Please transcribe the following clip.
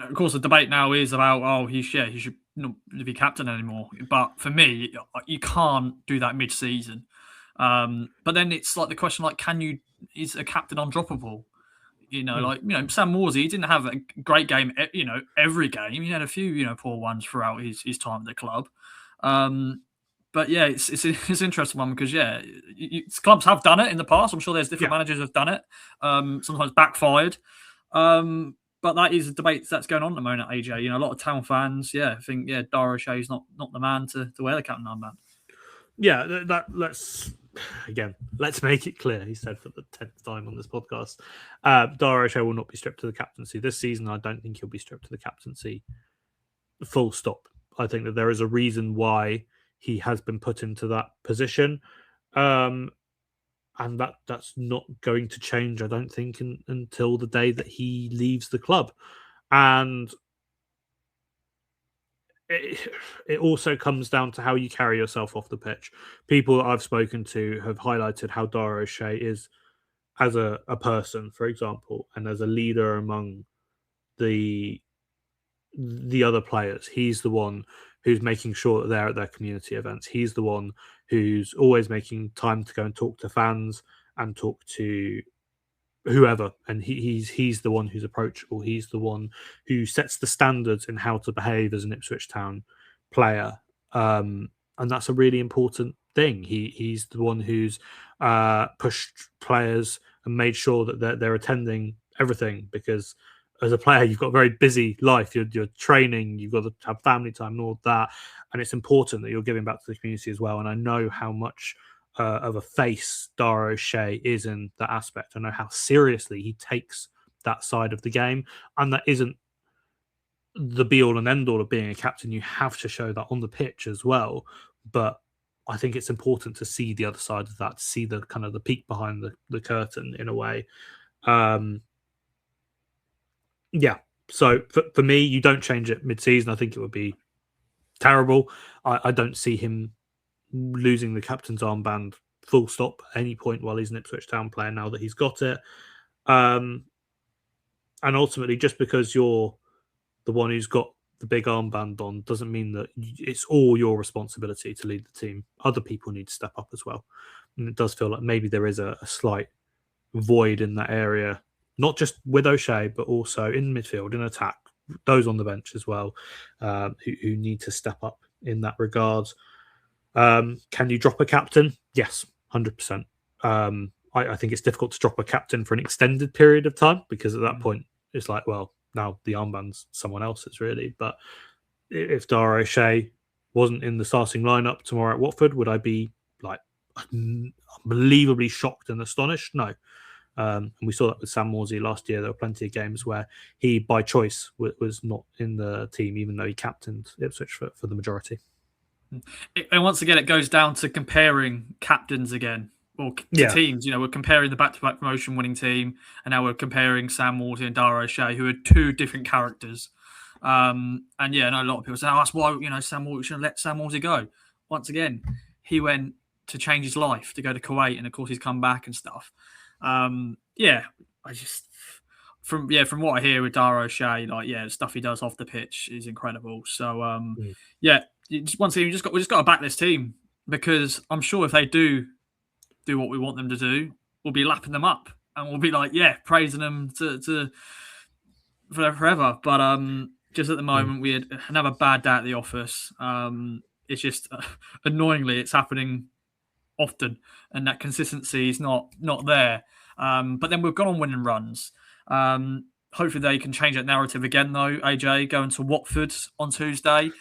of course, the debate now is about he should not be captain anymore. But for me, you can't do that mid-season. But then it's like the question, like, is a captain undroppable? Sam Morsey didn't have a great game, every game. He had a few, poor ones throughout his time at the club. But yeah, it's an interesting one because clubs have done it in the past. I'm sure there's different managers have done it. Sometimes backfired. But that is a debate that's going on at the moment, AJ. A lot of Town fans, think Dara O'Shea is not the man to wear the captain armband. Yeah, let's make it clear, he said for the 10th time on this podcast. Dara O'Shea will not be stripped to the captaincy this season. I don't think he'll be stripped to the captaincy. Full stop. I think that there is a reason why he has been put into that position. And that's not going to change, I don't think, until the day that he leaves the club. And it also comes down to how you carry yourself off the pitch. People that I've spoken to have highlighted how Dara O'Shea is as a person, for example, and as a leader among the other players. He's the one who's making sure that they're at their community events. He's the one who's always making time to go and talk to fans and talk to whoever. And he's the one who's approachable. He's the one who sets the standards in how to behave as an Ipswich Town player. And that's a really important thing. He's the one who's pushed players and made sure that they're attending everything, because as a player, you've got a very busy life. You're training, you've got to have family time and all that. And it's important that you're giving back to the community as well. And I know how much of a face Dara O'Shea is in that aspect. I know how seriously he takes that side of the game. And that isn't the be-all and end-all of being a captain. You have to show that on the pitch as well. But I think it's important to see the other side of that, to see the kind of the peek behind the curtain in a way. So for me, you don't change it mid-season. I think it would be terrible. I don't see him losing the captain's armband full stop at any point while he's an Ipswich Town player now that he's got it. And ultimately, just because you're the one who's got the big armband on doesn't mean that it's all your responsibility to lead the team. Other people need to step up as well. And it does feel like maybe there is a slight void in that area, not just with O'Shea, but also in midfield, in attack, those on the bench as well, who need to step up in that regard. Can you drop a captain? Yes, 100%. I think it's difficult to drop a captain for an extended period of time, because at that point, it's like, well, now the armband's someone else's, really. But if Dara O'Shea wasn't in the starting lineup tomorrow at Watford, would I be like unbelievably shocked and astonished? No. And we saw that with Sam Morsey last year. There were plenty of games where he, by choice, was not in the team, even though he captained Ipswich for the majority. And once again, it goes down to comparing captains again, or to teams. We're comparing the back-to-back promotion-winning team, and now we're comparing Sam Morsey and Dara O'Shea, who are two different characters. And I know a lot of people say, that's why Sam Morsey shouldn't let Sam Morsey go. Once again, he went to change his life, to go to KOA, and of course he's come back and stuff. From what I hear with Dara O'Shea, the stuff he does off the pitch is incredible. So once again, we just got to back this team, because I'm sure if they do what we want them to do, we'll be lapping them up and we'll be like, praising them to forever. But just at the moment, we had another bad day at the office. It's just annoyingly, it's happening often, and that consistency is not there. But then we've gone on winning runs. Hopefully they can change that narrative again, though. AJ, going to Watford on Tuesday.